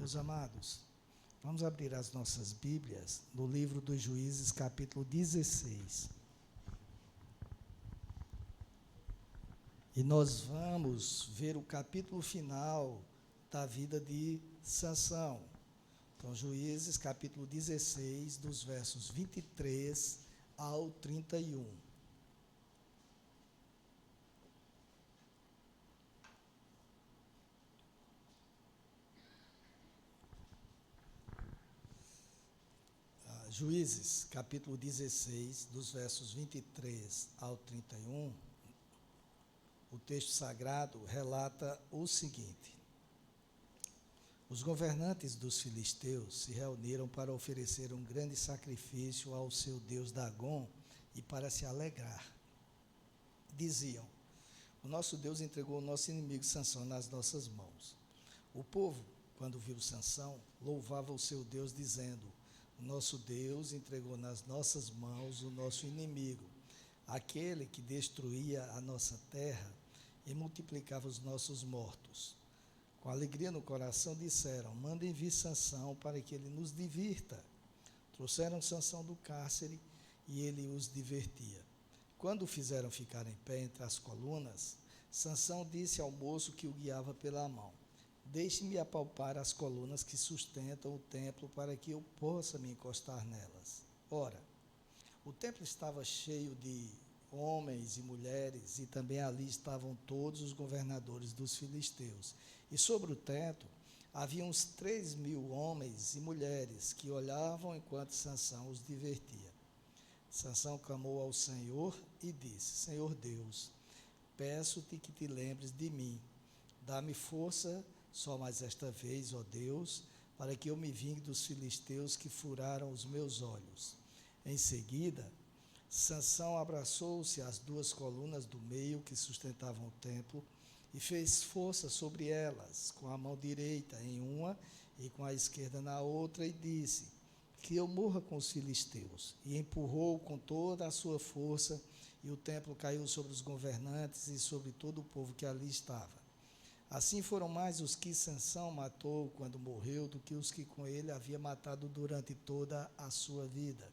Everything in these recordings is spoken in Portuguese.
Meus amados, vamos abrir as nossas Bíblias no livro dos Juízes, capítulo 16. E nós vamos ver o capítulo final da vida de Sansão. Então, Juízes, capítulo 16, dos versos 23 ao 31. Juízes, capítulo 16, dos versos 23 ao 31, o texto sagrado relata o seguinte: os governantes dos filisteus se reuniram para oferecer um grande sacrifício ao seu deus Dagom e para se alegrar. Diziam: o nosso Deus entregou o nosso inimigo Sansão nas nossas mãos. O povo, quando viu Sansão, louvava o seu Deus, dizendo: o nosso Deus entregou nas nossas mãos o nosso inimigo, aquele que destruía a nossa terra e multiplicava os nossos mortos. Com alegria no coração disseram: mandem vir Sansão para que ele nos divirta. Trouxeram Sansão do cárcere e ele os divertia. Quando o fizeram ficar em pé entre as colunas, Sansão disse ao moço que o guiava pela mão: deixe-me apalpar as colunas que sustentam o templo para que eu possa me encostar nelas. Ora, o templo estava cheio de homens e mulheres, e também ali estavam todos os governadores dos filisteus. E sobre o teto havia uns 3.000 homens e mulheres que olhavam enquanto Sansão os divertia. Sansão clamou ao Senhor e disse: Senhor Deus, peço-te que te lembres de mim. Dá-me força só mais esta vez, ó Deus, para que eu me vingue dos filisteus que furaram os meus olhos. Em seguida, Sansão abraçou-se às duas colunas do meio que sustentavam o templo e fez força sobre elas, com a mão direita em uma e com a esquerda na outra, e disse: que eu morra com os filisteus. E empurrou com toda a sua força, e o templo caiu sobre os governantes e sobre todo o povo que ali estava. Assim foram mais os que Sansão matou quando morreu do que os que com ele havia matado durante toda a sua vida.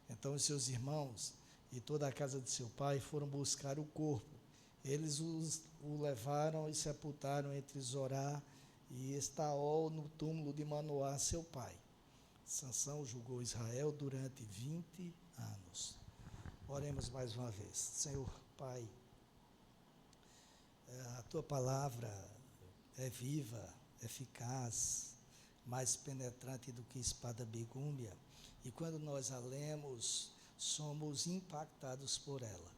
Então os seus irmãos e toda a casa de seu pai foram buscar o corpo. Eles o levaram e sepultaram entre Zorá e Estaol no túmulo de Manoá, seu pai. Sansão julgou Israel durante 20 anos. Oremos mais uma vez. Senhor Pai, a tua palavra é viva, eficaz, mais penetrante do que espada bigúmia, e quando nós a lemos, somos impactados por ela.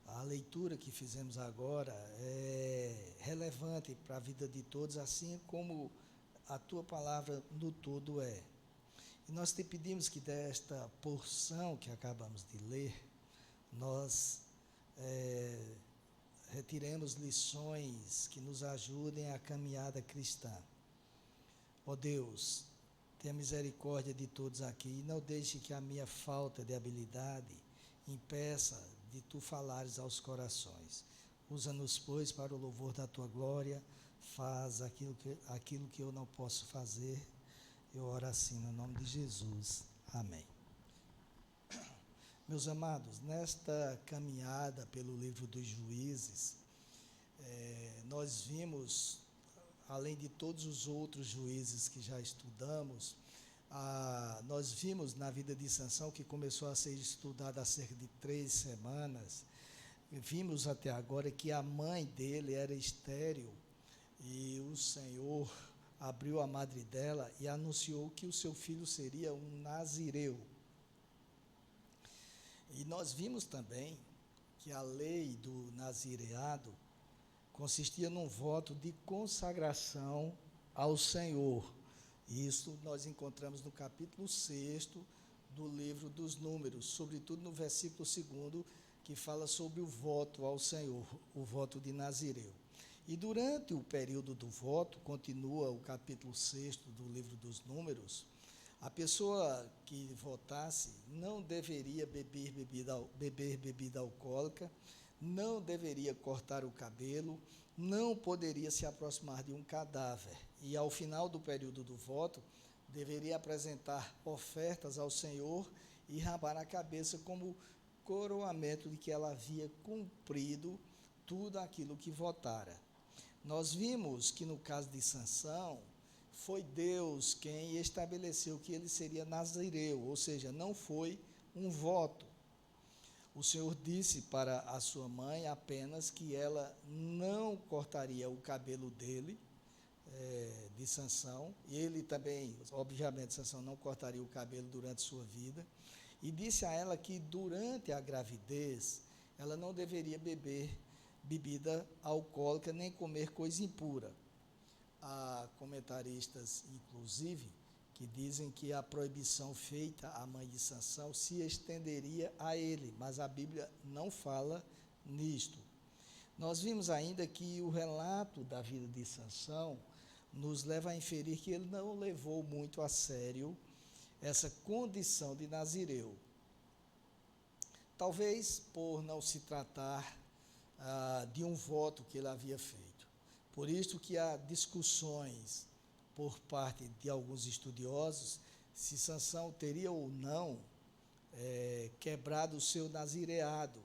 A leitura que fizemos agora é relevante para a vida de todos, assim como a tua palavra no todo é. E nós te pedimos que desta porção que acabamos de ler, nós retiremos lições que nos ajudem a caminhada cristã. Ó Deus, tenha misericórdia de todos aqui e não deixe que a minha falta de habilidade impeça de tu falares aos corações. Usa-nos, pois, para o louvor da tua glória. Faz aquilo que eu não posso fazer. Eu oro assim no nome de Jesus. Amém. Meus amados, nesta caminhada pelo livro dos Juízes, nós vimos, além de todos os outros juízes que já estudamos, nós vimos na vida de Sansão, que começou a ser estudada há cerca de 3 semanas, vimos até agora que a mãe dele era estéril, e o Senhor abriu a madre dela e anunciou que o seu filho seria um nazireu. E nós vimos também que a lei do nazireado consistia num voto de consagração ao Senhor. Isso nós encontramos no capítulo 6 do livro dos Números, sobretudo no versículo 2, que fala sobre o voto ao Senhor, o voto de Nazireu. E durante o período do voto, continua o capítulo 6 do livro dos Números, a pessoa que votasse não deveria beber bebida alcoólica, não deveria cortar o cabelo, não poderia se aproximar de um cadáver. e ao final do período do voto, deveria apresentar ofertas ao Senhor e rapar a cabeça como coroamento de que ela havia cumprido tudo aquilo que votara. Nós vimos que no caso de Sansão, foi Deus quem estabeleceu que ele seria nazireu, ou seja, não foi um voto. O Senhor disse para a sua mãe apenas que ela não cortaria o cabelo dele, de Sansão, e ele também, obviamente, Sansão não cortaria o cabelo durante sua vida, e disse a ela que durante a gravidez, ela não deveria beber bebida alcoólica nem comer coisa impura. Há comentaristas, inclusive, que dizem que a proibição feita à mãe de Sansão se estenderia a ele, mas a Bíblia não fala nisto. Nós vimos ainda que o relato da vida de Sansão nos leva a inferir que ele não levou muito a sério essa condição de nazireu. Talvez por não se tratar de um voto que ele havia feito. Por isso que há discussões por parte de alguns estudiosos se Sansão teria ou não quebrado o seu nazireado.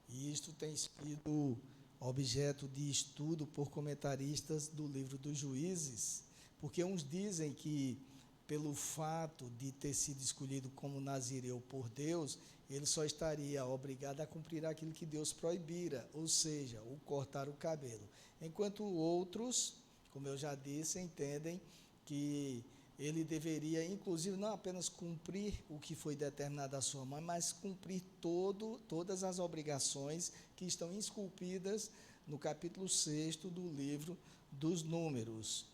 E isto tem sido objeto de estudo por comentaristas do livro dos Juízes, porque uns dizem que, pelo fato de ter sido escolhido como nazireu por Deus, ele só estaria obrigado a cumprir aquilo que Deus proibira, ou seja, o cortar o cabelo. Enquanto outros, como eu já disse, entendem que ele deveria, inclusive, não apenas cumprir o que foi determinado à sua mãe, mas cumprir todas as obrigações que estão esculpidas no capítulo 6 do livro dos Números.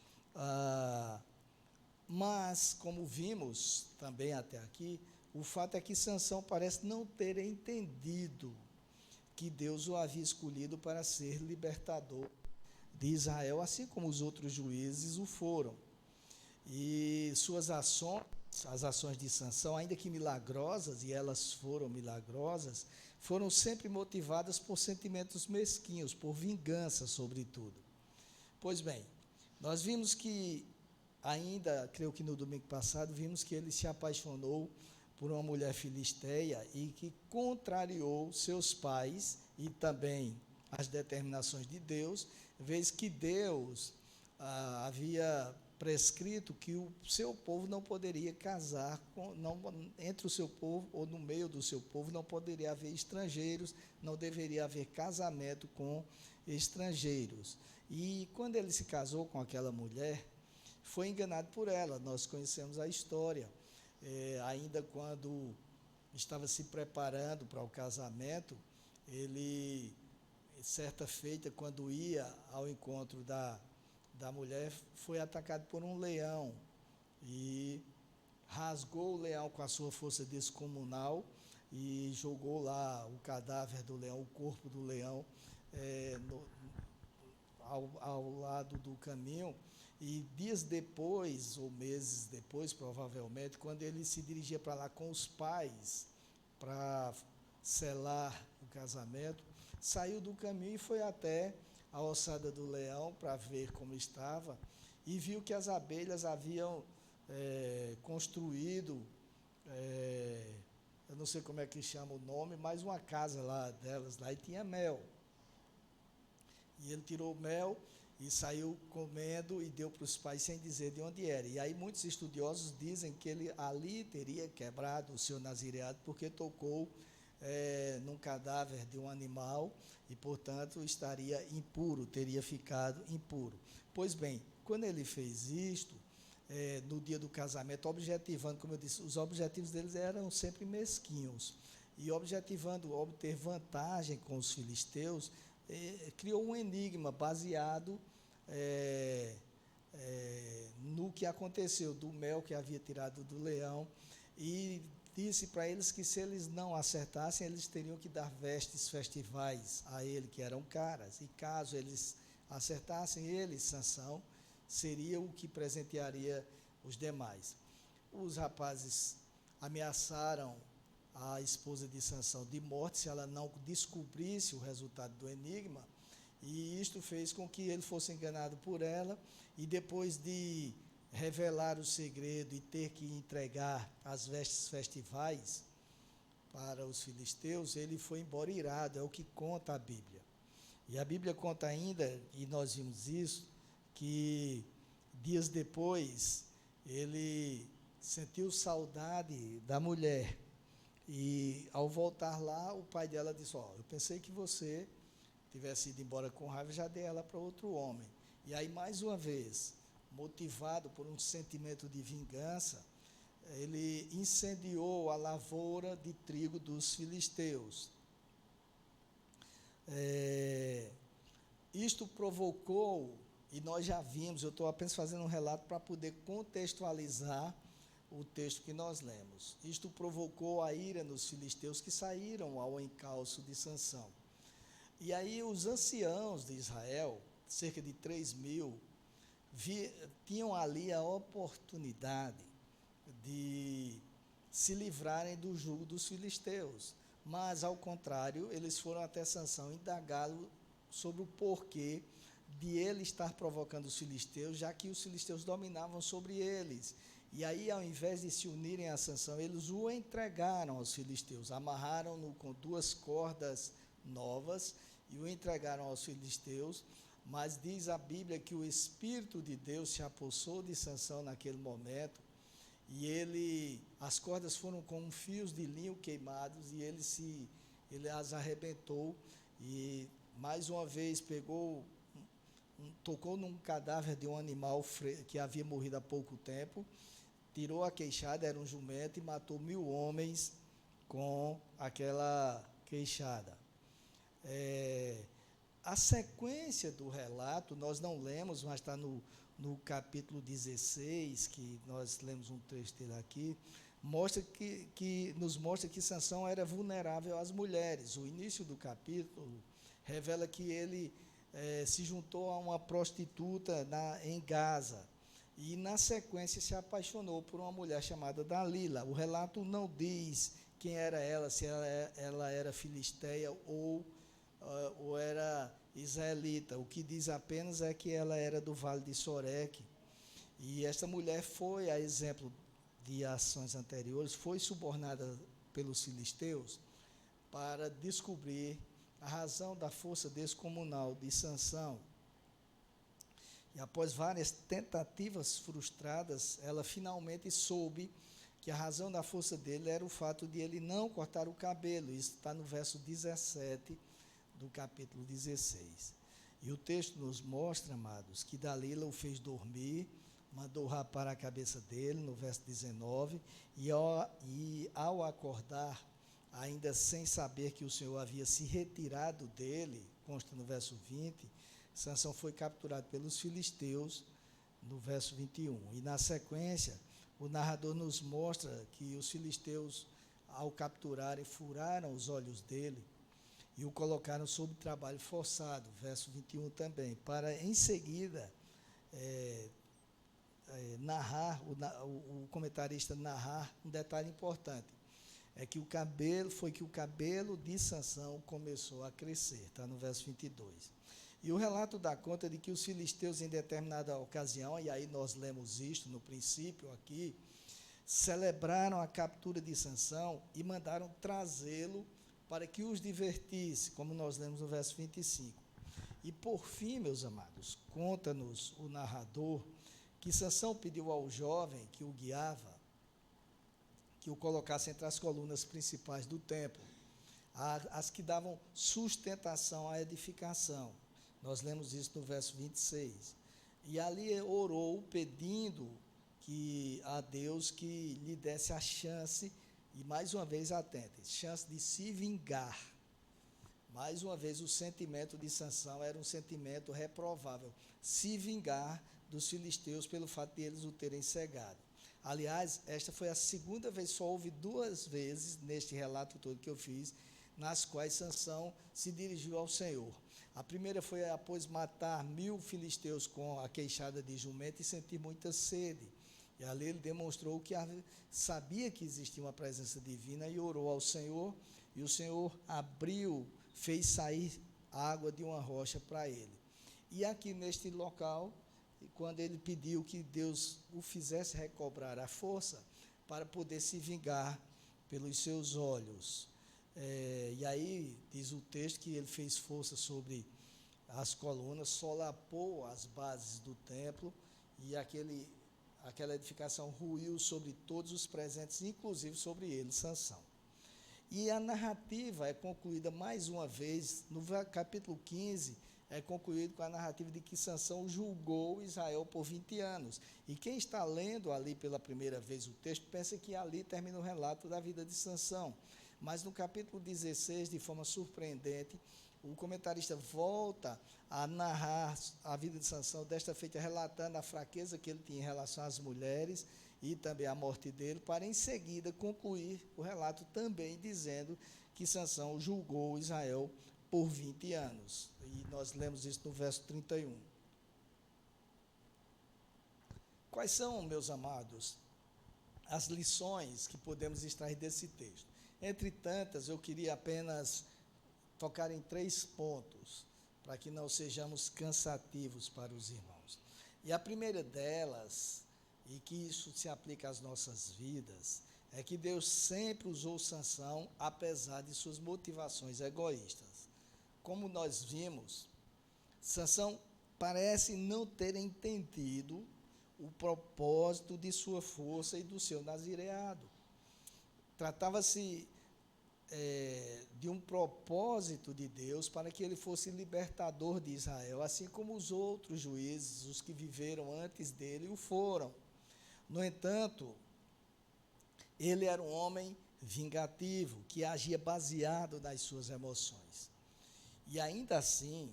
Mas, como vimos também até aqui, o fato é que Sansão parece não ter entendido que Deus o havia escolhido para ser libertador de Israel, assim como os outros juízes o foram. E suas ações, as ações de Sansão, ainda que milagrosas, e elas foram milagrosas, foram sempre motivadas por sentimentos mesquinhos, por vingança, sobretudo. Pois bem, nós vimos que, ainda, creio que no domingo passado, vimos que ele se apaixonou por uma mulher filisteia e que contrariou seus pais e também as determinações de Deus, vez que Deus havia prescrito que o seu povo não poderia casar, entre o seu povo ou no meio do seu povo não poderia haver estrangeiros, não deveria haver casamento com estrangeiros. E quando ele se casou com aquela mulher, foi enganado por ela. Nós conhecemos a história. Ainda quando estava se preparando para o casamento, ele, certa feita, quando ia ao encontro da mulher, foi atacado por um leão e rasgou o leão com a sua força descomunal e jogou lá o cadáver do leão, o corpo do leão, ao lado do caminho. E dias depois, ou meses depois, provavelmente, quando ele se dirigia para lá com os pais para selar o casamento, saiu do caminho e foi até a ossada do leão para ver como estava, e viu que as abelhas haviam construído, eu não sei como é que chama o nome, mas uma casa lá delas, lá, e tinha mel. E ele tirou o mel e saiu comendo e deu para os pais sem dizer de onde era. E aí muitos estudiosos dizem que ele ali teria quebrado o seu nazireado porque tocou num cadáver de um animal e, portanto, estaria impuro, teria ficado impuro. Pois bem, quando ele fez isto, no dia do casamento, objetivando, como eu disse, os objetivos deles eram sempre mesquinhos, e objetivando obter vantagem com os filisteus, criou um enigma baseado no que aconteceu, do mel que havia tirado do leão, e disse para eles que se eles não acertassem, eles teriam que dar vestes festivais a ele, que eram caras, e caso eles acertassem, ele, Sansão, seria o que presentearia os demais. Os rapazes ameaçaram a esposa de Sansão de morte se ela não descobrisse o resultado do enigma, E isto fez com que ele fosse enganado por ela, e depois de revelar o segredo e ter que entregar as vestes festivais para os filisteus, ele foi embora irado, é o que conta a Bíblia. E a Bíblia conta ainda, e nós vimos isso, que dias depois ele sentiu saudade da mulher, e ao voltar lá, o pai dela disse: eu pensei que você tivesse ido embora com raiva, já dei ela para outro homem. E aí, mais uma vez, motivado por um sentimento de vingança, ele incendiou a lavoura de trigo dos filisteus. Isto provocou, e nós já vimos, eu estou apenas fazendo um relato para poder contextualizar o texto que nós lemos. Isto provocou a ira nos filisteus, que saíram ao encalço de Sansão. E aí os anciãos de Israel, cerca de 3.000, tinham ali a oportunidade de se livrarem do jugo dos filisteus. Mas, ao contrário, eles foram até Sansão indagá-lo sobre o porquê de ele estar provocando os filisteus, já que os filisteus dominavam sobre eles. E aí, ao invés de se unirem a Sansão, eles o entregaram aos filisteus, amarraram-no com 2 cordas novas e o entregaram aos filisteus. Mas diz a Bíblia que o Espírito de Deus se apossou de Sansão naquele momento, e as cordas foram com fios de linho queimados, e ele as arrebentou, e mais uma vez tocou num cadáver de um animal que havia morrido há pouco tempo, tirou a queixada, era um jumento, e matou 1.000 homens com aquela queixada. A sequência do relato, nós não lemos, mas está no capítulo 16, que nós lemos um trecho dele aqui, nos mostra que Sansão era vulnerável às mulheres. O início do capítulo revela que ele se juntou a uma prostituta em Gaza, e na sequência se apaixonou por uma mulher chamada Dalila. O relato não diz quem era ela, se ela era filisteia ou era israelita. O que diz apenas é que ela era do Vale de Soreque, e esta mulher foi, a exemplo de ações anteriores, foi subornada pelos filisteus para descobrir a razão da força descomunal de Sansão. E após várias tentativas frustradas, ela finalmente soube que a razão da força dele era o fato de ele não cortar o cabelo. Isso está no verso 17 do capítulo 16. E o texto nos mostra, amados, que Dalila o fez dormir, mandou rapar a cabeça dele, no verso 19, e ao acordar, ainda sem saber que o Senhor havia se retirado dele, consta no verso 20, Sansão foi capturado pelos filisteus, no verso 21. E na sequência, o narrador nos mostra que os filisteus, ao capturarem, furaram os olhos dele e o colocaram sob trabalho forçado, verso 21 também, para em seguida o comentarista narrar um detalhe importante, que o cabelo de Sansão começou a crescer, está no verso 22. E o relato dá conta de que os filisteus, em determinada ocasião, e aí nós lemos isto no princípio aqui, celebraram a captura de Sansão e mandaram trazê-lo para que os divertisse, como nós lemos no verso 25. E por fim, meus amados, conta-nos o narrador que Sansão pediu ao jovem que o guiava, que o colocasse entre as colunas principais do templo, as que davam sustentação à edificação. Nós lemos isso no verso 26. E ali orou pedindo a Deus que lhe desse a chance, e mais uma vez atente, chance de se vingar. Mais uma vez o sentimento de Sansão era um sentimento reprovável, se vingar dos filisteus pelo fato de eles o terem cegado. Aliás, esta foi a segunda vez, só houve 2 vezes neste relato todo que eu fiz, nas quais Sansão se dirigiu ao Senhor. A primeira foi após matar 1.000 filisteus com a queixada de jumento e sentir muita sede. E ali ele demonstrou que sabia que existia uma presença divina e orou ao Senhor, e o Senhor fez sair água de uma rocha para ele. E aqui neste local, quando ele pediu que Deus o fizesse recobrar a força para poder se vingar pelos seus olhos. E aí diz o texto que ele fez força sobre as colunas, solapou as bases do templo e aquela edificação ruiu sobre todos os presentes, inclusive sobre ele, Sansão. E a narrativa é concluída mais uma vez, no capítulo 15, é concluído com a narrativa de que Sansão julgou Israel por 20 anos. E quem está lendo ali pela primeira vez o texto, pensa que ali termina o relato da vida de Sansão. Mas no capítulo 16, de forma surpreendente, o comentarista volta a narrar a vida de Sansão, desta feita relatando a fraqueza que ele tinha em relação às mulheres e também a morte dele, para em seguida concluir o relato também dizendo que Sansão julgou Israel por 20 anos. E nós lemos isso no verso 31. Quais são, meus amados, as lições que podemos extrair desse texto? Entre tantas, eu queria apenas tocar em 3 pontos, para que não sejamos cansativos para os irmãos. E a primeira delas, e que isso se aplica às nossas vidas, é que Deus sempre usou Sansão, apesar de suas motivações egoístas. Como nós vimos, Sansão parece não ter entendido o propósito de sua força e do seu nazireado. Tratava-se de um propósito de Deus para que ele fosse libertador de Israel, assim como os outros juízes, os que viveram antes dele, o foram. No entanto, ele era um homem vingativo, que agia baseado nas suas emoções. E ainda assim,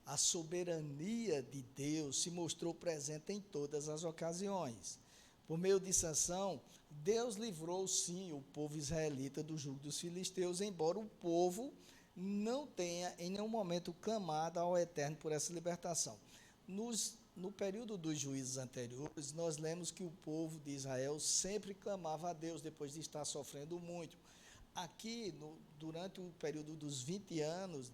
a soberania de Deus se mostrou presente em todas as ocasiões. Por meio de Sansão, Deus livrou sim o povo israelita do jugo dos filisteus, embora o povo não tenha em nenhum momento clamado ao Eterno por essa libertação. No período dos juízes anteriores, nós lemos que o povo de Israel sempre clamava a Deus depois de estar sofrendo muito. Aqui, durante o período dos 20 anos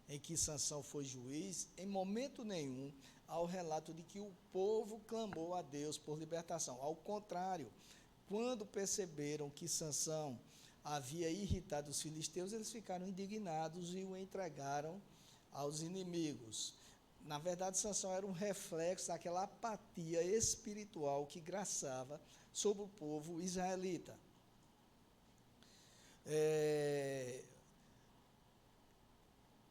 em que Sansão foi juiz, em momento nenhum há o relato de que o povo clamou a Deus por libertação. Ao contrário, quando perceberam que Sansão havia irritado os filisteus, eles ficaram indignados e o entregaram aos inimigos. Na verdade, Sansão era um reflexo daquela apatia espiritual que graçava sobre o povo israelita.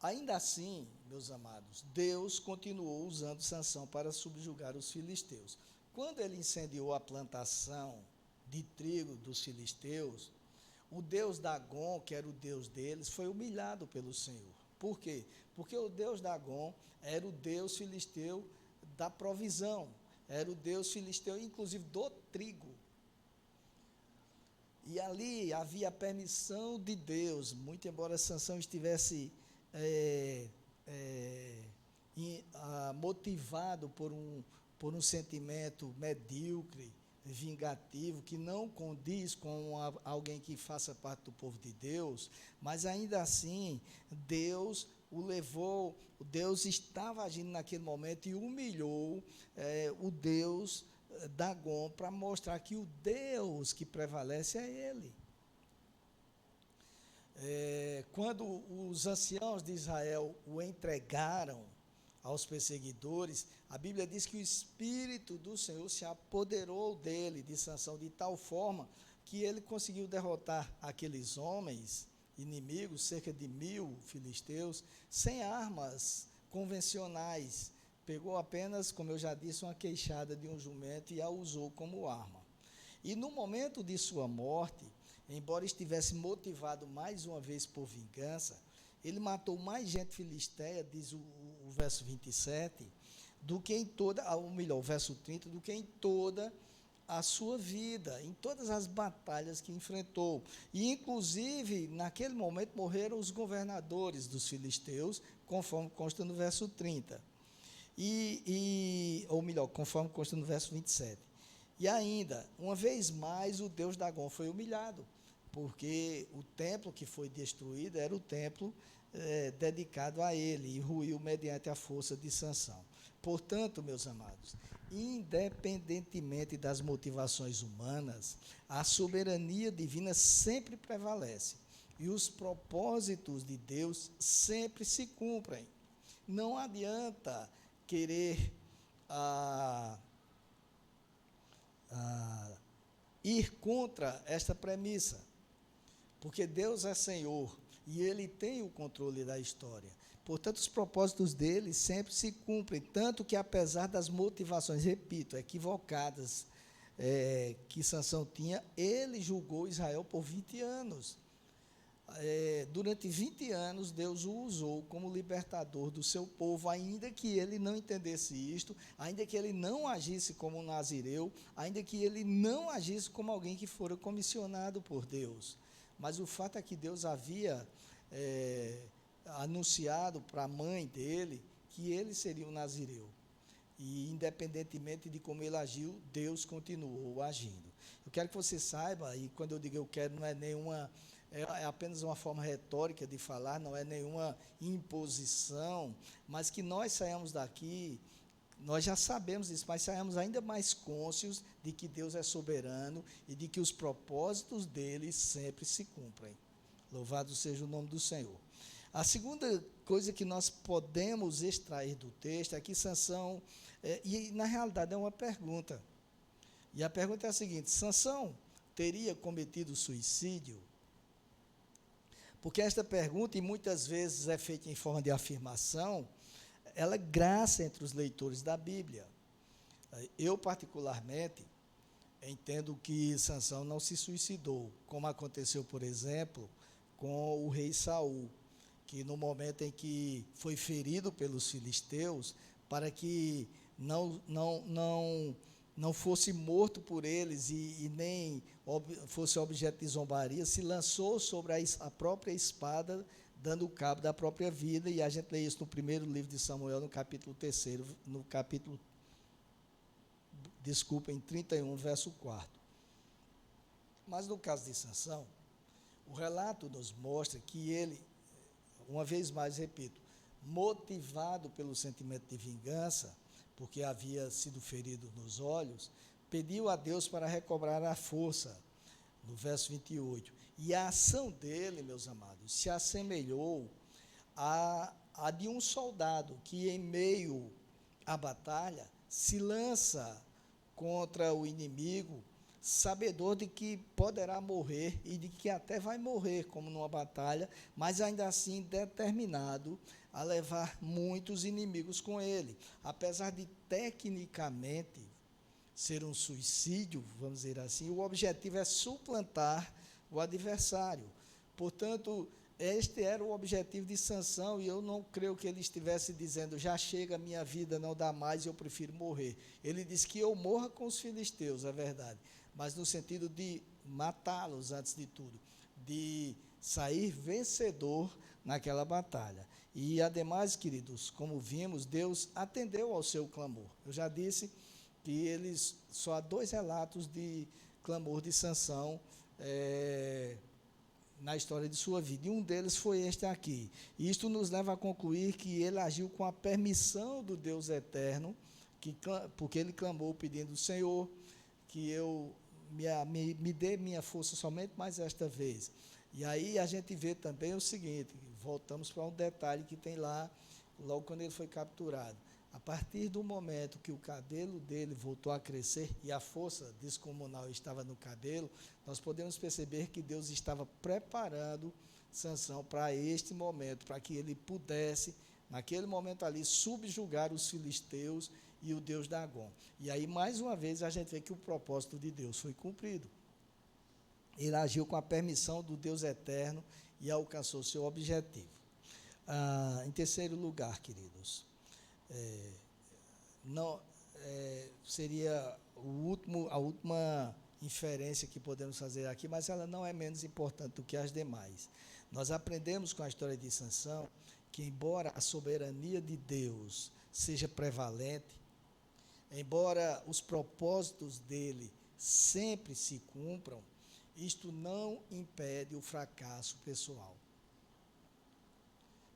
Ainda assim, meus amados, Deus continuou usando Sansão para subjugar os filisteus. Quando ele incendiou a plantação de trigo dos filisteus, o deus Dagom, que era o deus deles, foi humilhado pelo Senhor. Por quê? Porque o deus Dagom era o deus filisteu da provisão, era o deus filisteu, inclusive, do trigo. E ali havia a permissão de Deus, muito embora Sansão estivesse motivado por um sentimento medíocre, vingativo, que não condiz com alguém que faça parte do povo de Deus, mas ainda assim, Deus o levou, Deus estava agindo naquele momento e humilhou o Deus Dagom para mostrar que o Deus que prevalece é Ele. Quando os anciãos de Israel o entregaram aos perseguidores, a Bíblia diz que o Espírito do Senhor se apoderou dele, de Sansão, de tal forma que ele conseguiu derrotar aqueles homens inimigos, cerca de 1000 filisteus, sem armas convencionais. Pegou apenas, como eu já disse, uma queixada de um jumento e a usou como arma. E no momento de sua morte, embora estivesse motivado mais uma vez por vingança, ele matou mais gente filisteia, diz o verso 27, do que em toda, ou melhor, o verso 30, do que em toda a sua vida, em todas as batalhas que enfrentou. E, inclusive, naquele momento morreram os governadores dos filisteus, conforme consta no verso 30. Ou melhor, conforme consta no verso 27. E ainda, uma vez mais, o deus Dagom foi humilhado, porque o templo que foi destruído era o templo dedicado a ele e ruiu mediante a força de Sansão. Portanto, meus amados, independentemente das motivações humanas, a soberania divina sempre prevalece e os propósitos de Deus sempre se cumprem. Não adianta querer ir contra esta premissa, porque Deus é Senhor e Ele tem o controle da história. Portanto, os propósitos dele sempre se cumprem, tanto que, apesar das motivações, repito, equivocadas que Sansão tinha, ele julgou Israel por 20 anos. Durante 20 anos, Deus o usou como libertador do seu povo, ainda que ele não entendesse isto, ainda que ele não agisse como um nazireu, ainda que ele não agisse como alguém que fora comissionado por Deus. Mas o fato é que Deus havia anunciado para a mãe dele que ele seria um nazireu. E, independentemente de como ele agiu, Deus continuou agindo. Eu quero que você saiba, e quando eu digo eu quero, não é nenhuma... É apenas uma forma retórica de falar, não é nenhuma imposição, mas que nós saímos daqui, nós já sabemos isso, mas saímos ainda mais cônscios de que Deus é soberano e de que os propósitos dele sempre se cumprem. Louvado seja o nome do Senhor. A segunda coisa que nós podemos extrair do texto é que Sansão, e na realidade é uma pergunta, e a pergunta é a seguinte: Sansão teria cometido suicídio? Porque esta pergunta, e muitas vezes é feita em forma de afirmação, ela graça entre os leitores da Bíblia. Eu, particularmente, entendo que Sansão não se suicidou, como aconteceu, por exemplo, com o rei Saul, que no momento em que foi ferido pelos filisteus, para que não fosse morto por eles e nem fosse objeto de zombaria, se lançou sobre a própria espada, dando cabo da própria vida, e a gente lê isso no primeiro livro de Samuel, no capítulo 3º, em 31, verso 4. Mas no caso de Sansão, o relato nos mostra que ele, uma vez mais, repito, motivado pelo sentimento de vingança, porque havia sido ferido nos olhos, pediu a Deus para recobrar a força, no verso 28. E a ação dele, meus amados, se assemelhou à de um soldado que, em meio à batalha, se lança contra o inimigo, sabedor de que poderá morrer e de que até vai morrer, como numa batalha, mas ainda assim determinado a levar muitos inimigos com ele. Apesar de tecnicamente ser um suicídio, vamos dizer assim, o objetivo é suplantar o adversário. Portanto, este era o objetivo de Sansão, e eu não creio que ele estivesse dizendo: já chega, a minha vida não dá mais, eu prefiro morrer. Ele disse que eu morra com os filisteus, é verdade, mas no sentido de matá-los antes de tudo, de sair vencedor naquela batalha. E, ademais, queridos, como vimos, Deus atendeu ao seu clamor. Eu já disse que só há 2 relatos de clamor de Sansão na história de sua vida, e um deles foi este aqui. E isto nos leva a concluir que ele agiu com a permissão do Deus eterno, porque ele clamou pedindo: Senhor, que eu me dê minha força somente mais esta vez. E aí a gente vê também o seguinte, voltamos para um detalhe que tem lá, logo quando ele foi capturado. A partir do momento que o cabelo dele voltou a crescer e a força descomunal estava no cabelo, nós podemos perceber que Deus estava preparando Sansão para este momento, para que ele pudesse, naquele momento ali, subjugar os filisteus e o deus Dagom. E aí, mais uma vez, a gente vê que o propósito de Deus foi cumprido. Ele agiu com a permissão do Deus eterno e alcançou seu objetivo. Em terceiro lugar, queridos, seria a última inferência que podemos fazer aqui, mas ela não é menos importante do que as demais. Nós aprendemos com a história de Sansão que, embora a soberania de Deus seja prevalente, embora os propósitos dele sempre se cumpram, isto não impede o fracasso pessoal.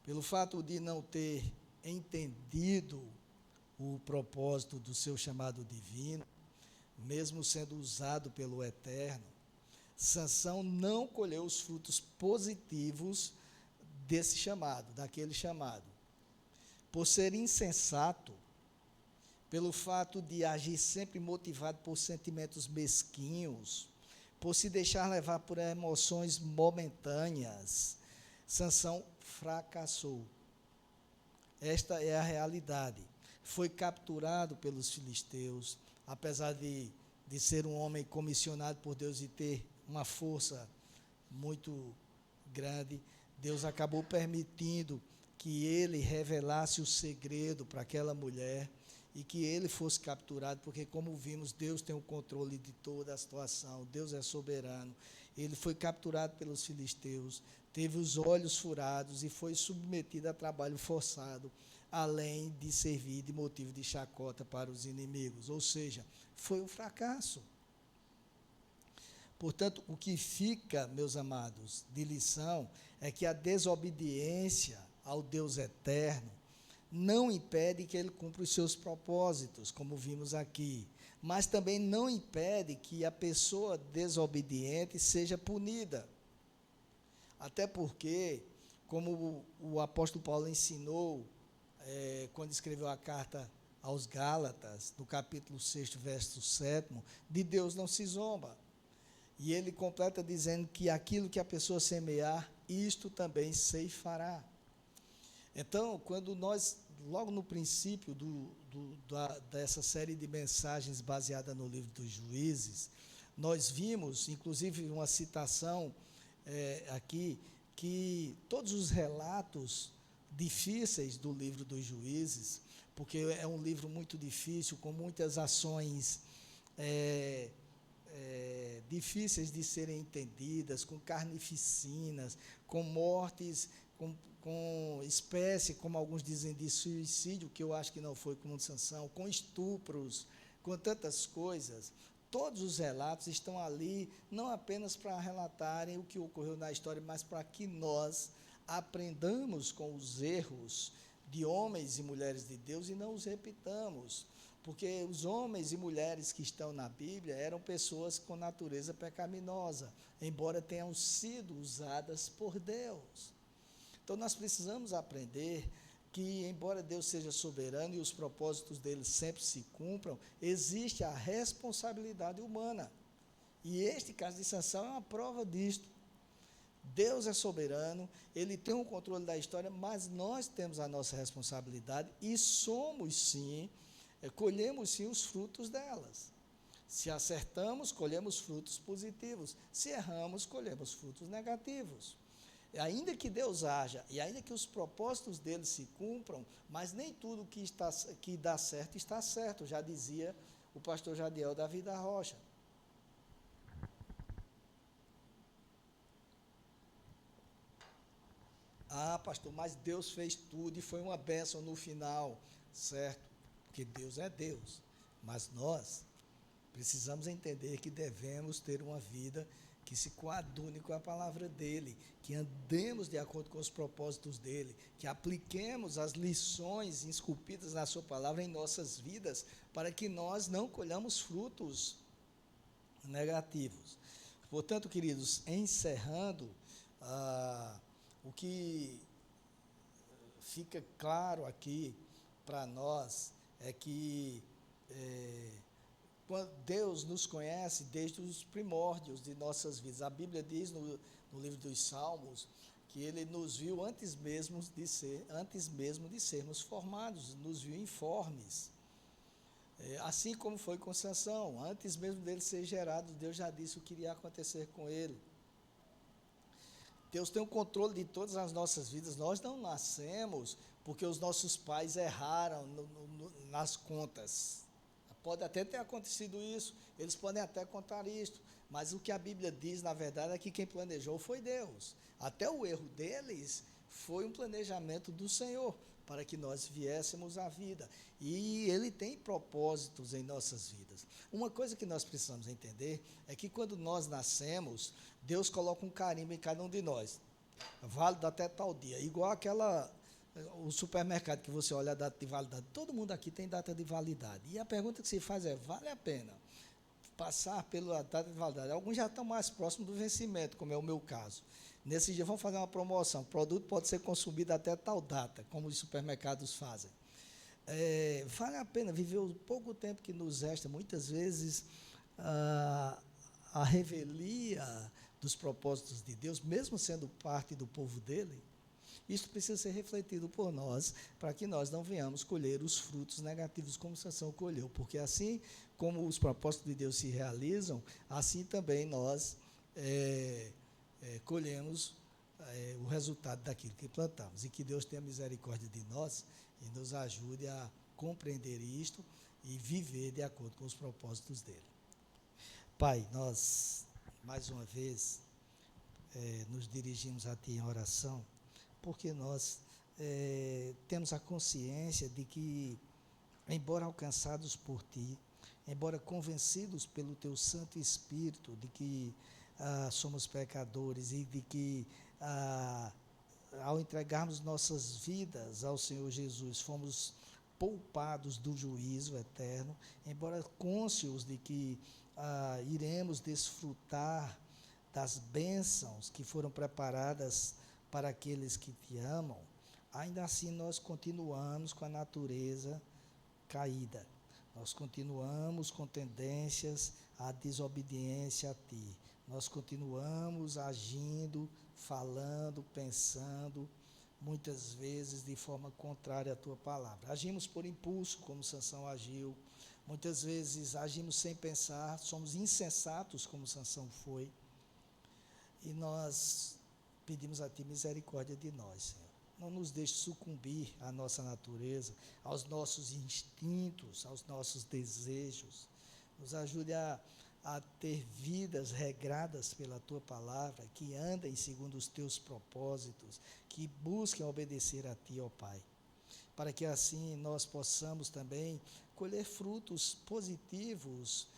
pelo fato de não ter entendido o propósito do seu chamado divino, mesmo sendo usado pelo Eterno, Sansão não colheu os frutos positivos desse chamado, daquele chamado. Por ser insensato, pelo fato de agir sempre motivado por sentimentos mesquinhos, por se deixar levar por emoções momentâneas, Sansão fracassou. Esta é a realidade. Foi capturado pelos filisteus, apesar de ser um homem comissionado por Deus e ter uma força muito grande, Deus acabou permitindo que ele revelasse o segredo para aquela mulher e que ele fosse capturado, porque, como vimos, Deus tem o controle de toda a situação, Deus é soberano. Ele foi capturado pelos filisteus, teve os olhos furados e foi submetido a trabalho forçado, além de servir de motivo de chacota para os inimigos, ou seja, foi um fracasso. Portanto, o que fica, meus amados, de lição, é que a desobediência ao Deus eterno não impede que ele cumpra os seus propósitos, como vimos aqui, mas também não impede que a pessoa desobediente seja punida. Até porque, como o apóstolo Paulo ensinou, quando escreveu a carta aos Gálatas, no capítulo 6, verso 7, de Deus não se zomba. E ele completa dizendo que aquilo que a pessoa semear, isto também ceifará. Então, quando nós, logo no princípio dessa série de mensagens baseada no livro dos Juízes, nós vimos, inclusive, uma citação aqui, que todos os relatos difíceis do livro dos Juízes, porque é um livro muito difícil, com muitas ações difíceis de serem entendidas, com carnificinas, com mortes, com espécie, como alguns dizem, de suicídio, que eu acho que não foi como de Sansão, com estupros, com tantas coisas. Todos os relatos estão ali, não apenas para relatarem o que ocorreu na história, mas para que nós aprendamos com os erros de homens e mulheres de Deus e não os repitamos. Porque os homens e mulheres que estão na Bíblia eram pessoas com natureza pecaminosa, embora tenham sido usadas por Deus. Então, nós precisamos aprender que, embora Deus seja soberano e os propósitos dele sempre se cumpram, existe a responsabilidade humana. E este caso de Sansão é uma prova disto. Deus é soberano, ele tem o controle da história, mas nós temos a nossa responsabilidade e somos, sim, colhemos, sim, os frutos delas. Se acertamos, colhemos frutos positivos. Se erramos, colhemos frutos negativos. Ainda que Deus haja, e ainda que os propósitos dele se cumpram, mas nem tudo que dá certo está certo, já dizia o pastor Jadiel da Vida Rocha. Ah, pastor, mas Deus fez tudo e foi uma bênção no final, certo? Porque Deus é Deus, mas nós precisamos entender que devemos ter uma vida que se coadune com a palavra dele, que andemos de acordo com os propósitos dele, que apliquemos as lições esculpidas na sua palavra em nossas vidas, para que nós não colhamos frutos negativos. Portanto, queridos, encerrando, o que fica claro aqui para nós é que Deus nos conhece desde os primórdios de nossas vidas. A Bíblia diz no livro dos Salmos que ele nos viu antes mesmo de sermos formados, nos viu informes. Assim como foi com Sansão, antes mesmo dele ser gerado, Deus já disse o que iria acontecer com ele. Deus tem o controle de todas as nossas vidas. Nós não nascemos porque os nossos pais erraram nas contas. Pode até ter acontecido isso, eles podem até contar isso, mas o que a Bíblia diz, na verdade, é que quem planejou foi Deus. Até o erro deles foi um planejamento do Senhor, para que nós viéssemos à vida. E Ele tem propósitos em nossas vidas. Uma coisa que nós precisamos entender é que quando nós nascemos, Deus coloca um carimbo em cada um de nós. válido até tal dia. Igual o supermercado que você olha a data de validade. Todo mundo aqui tem data de validade. E a pergunta que se faz é, vale a pena passar pela data de validade? Alguns já estão mais próximos do vencimento, como é o meu caso. Nesse dia vamos fazer uma promoção. O produto pode ser consumido até tal data, como os supermercados fazem. Vale a pena viver o pouco tempo que nos resta. Muitas vezes a revelia dos propósitos de Deus, mesmo sendo parte do povo dele, isso precisa ser refletido por nós, para que nós não venhamos colher os frutos negativos como Sansão colheu, porque assim como os propósitos de Deus se realizam, assim também nós colhemos o resultado daquilo que plantamos, e que Deus tenha misericórdia de nós e nos ajude a compreender isto e viver de acordo com os propósitos dele. Pai, nós, mais uma vez, nos dirigimos a Ti em oração, porque nós temos a consciência de que, embora alcançados por Ti, embora convencidos pelo Teu Santo Espírito de que somos pecadores e de que, ao entregarmos nossas vidas ao Senhor Jesus, fomos poupados do juízo eterno, embora cônscios de que iremos desfrutar das bênçãos que foram preparadas para aqueles que Te amam, ainda assim nós continuamos com a natureza caída. Nós continuamos com tendências à desobediência a Ti. Nós continuamos agindo, falando, pensando, muitas vezes de forma contrária à Tua palavra. Agimos por impulso, como Sansão agiu. Muitas vezes agimos sem pensar, somos insensatos, como Sansão foi. E nós pedimos a Ti misericórdia de nós, Senhor. Não nos deixe sucumbir à nossa natureza, aos nossos instintos, aos nossos desejos. Nos ajude a ter vidas regradas pela Tua palavra, que andem segundo os Teus propósitos, que busquem obedecer a Ti, ó Pai, para que assim nós possamos também colher frutos positivos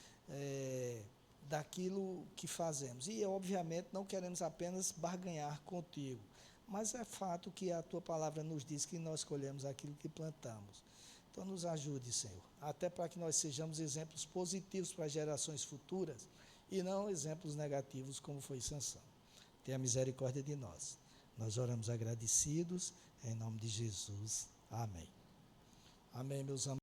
daquilo que fazemos. E, obviamente, não queremos apenas barganhar contigo, mas é fato que a Tua palavra nos diz que nós colhemos aquilo que plantamos. Então, nos ajude, Senhor, até para que nós sejamos exemplos positivos para gerações futuras e não exemplos negativos, como foi Sansão. Tenha misericórdia de nós. Nós oramos agradecidos, em nome de Jesus. Amém. Amém, meus amados.